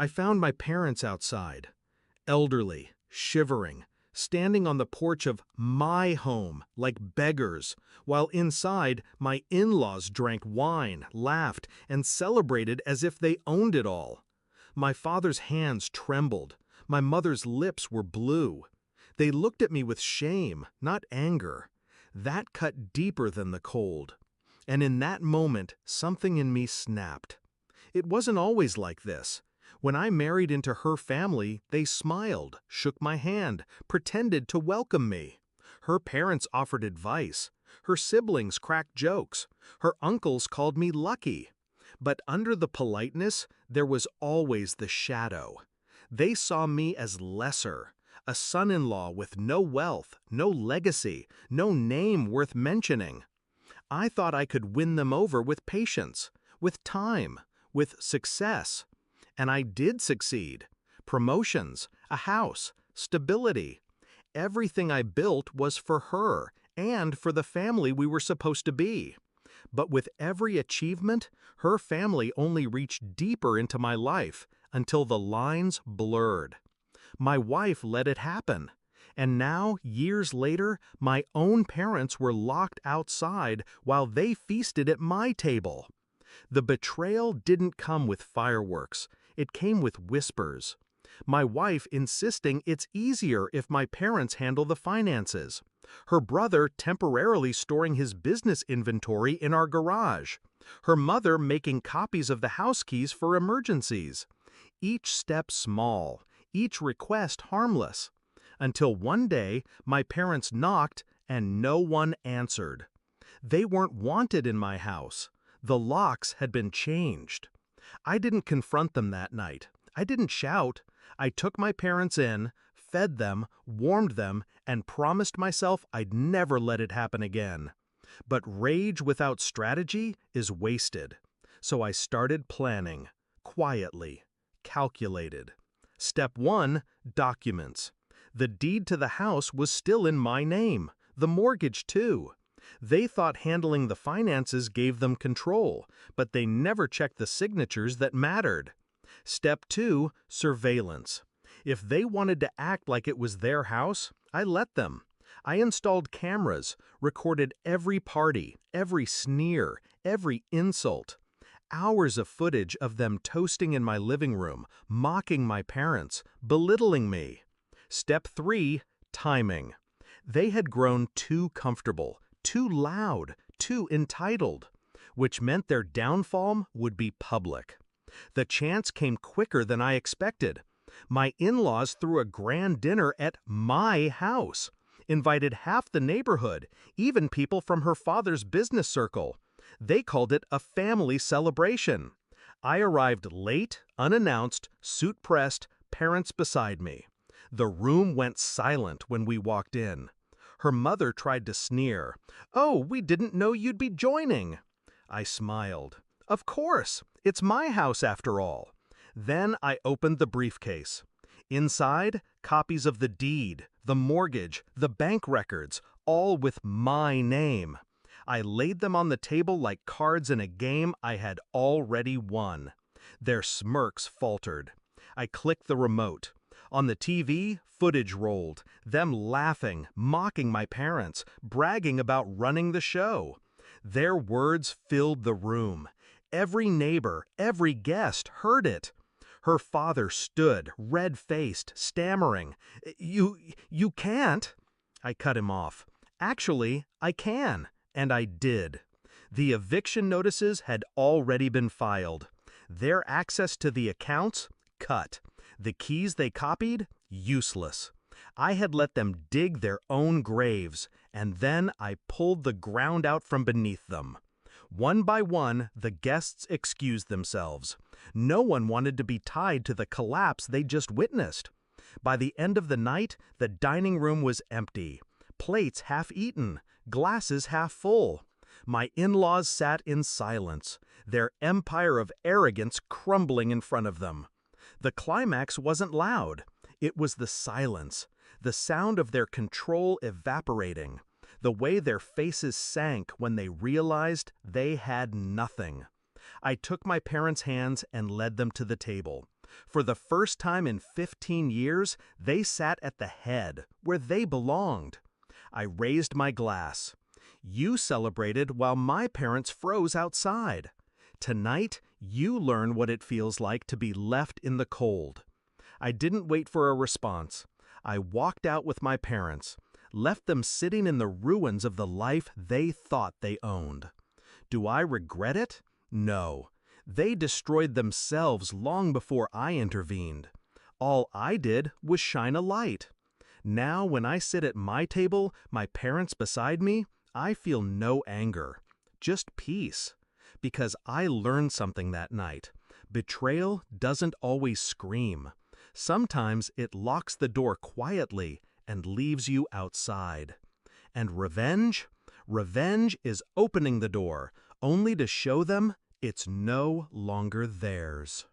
I found my parents outside, elderly, shivering, standing on the porch of my home like beggars, while inside my in-laws drank wine, laughed, and celebrated as if they owned it all. My father's hands trembled. My mother's lips were blue. They looked at me with shame, not anger. That cut deeper than the cold. And in that moment, something in me snapped. It wasn't always like this. When I married into her family, they smiled, shook my hand, pretended to welcome me. Her parents offered advice. Her siblings cracked jokes. Her uncles called me lucky. But under the politeness, there was always the shadow. They saw me as lesser, a son-in-law with no wealth, no legacy, no name worth mentioning. I thought I could win them over with patience, with time, with success. And I did succeed. Promotions, a house, stability. Everything I built was for her and for the family we were supposed to be. But with every achievement, her family only reached deeper into my life until the lines blurred. My wife let it happen. And now, years later, my own parents were locked outside while they feasted at my table. The betrayal didn't come with fireworks. It came with whispers. My wife insisting it's easier if my parents handle the finances. Her brother temporarily storing his business inventory in our garage. Her mother making copies of the house keys for emergencies. Each step small, each request harmless. Until one day, my parents knocked and no one answered. They weren't wanted in my house. The locks had been changed. I didn't confront them that night. I didn't shout. I took my parents in, fed them, warmed them, and promised myself I'd never let it happen again. But rage without strategy is wasted. So I started planning, quietly, calculated. Step 1, documents. The deed to the house was still in my name, the mortgage too. They thought handling the finances gave them control, but they never checked the signatures that mattered. Step 2, surveillance. If they wanted to act like it was their house, I let them. I installed cameras, recorded every party, every sneer, every insult. Hours of footage of them toasting in my living room, mocking my parents, belittling me. Step 3, timing. They had grown too comfortable, too loud, too entitled, which meant their downfall would be public. The chance came quicker than I expected. My in-laws threw a grand dinner at my house, invited half the neighborhood, even people from her father's business circle. They called it a family celebration. I arrived late, unannounced, suit-pressed, parents beside me. The room went silent when we walked in. Her mother tried to sneer. "Oh, we didn't know you'd be joining." I smiled. "Of course, it's my house after all." Then I opened the briefcase. Inside, copies of the deed, the mortgage, the bank records, all with my name. I laid them on the table like cards in a game I had already won. Their smirks faltered. I clicked the remote. On the TV, footage rolled, them laughing, mocking my parents, bragging about running the show. Their words filled the room. Every neighbor, every guest heard it. Her father stood, red-faced, stammering. You can't." I cut him off. "Actually, I can." And I did. The eviction notices had already been filed. Their access to the accounts, cut. The keys they copied, useless. I had let them dig their own graves, and then I pulled the ground out from beneath them. One by one, the guests excused themselves. No one wanted to be tied to the collapse they just witnessed. By the end of the night, the dining room was empty. Plates half-eaten, glasses half-full. My in-laws sat in silence, their empire of arrogance crumbling in front of them. The climax wasn't loud. It was the silence, the sound of their control evaporating, the way their faces sank when they realized they had nothing. I took my parents' hands and led them to the table. For the first time in 15 years, they sat at the head, where they belonged. I raised my glass. You celebrated while my parents froze outside. Tonight, you learn what it feels like to be left in the cold. I didn't wait for a response. I walked out with my parents, left them sitting in the ruins of the life they thought they owned. Do I regret it? No. They destroyed themselves long before I intervened. All I did was shine a light. Now, when I sit at my table, my parents beside me, I feel no anger, just peace. Because I learned something that night. Betrayal doesn't always scream. Sometimes it locks the door quietly and leaves you outside. And revenge? Revenge is opening the door, only to show them it's no longer theirs.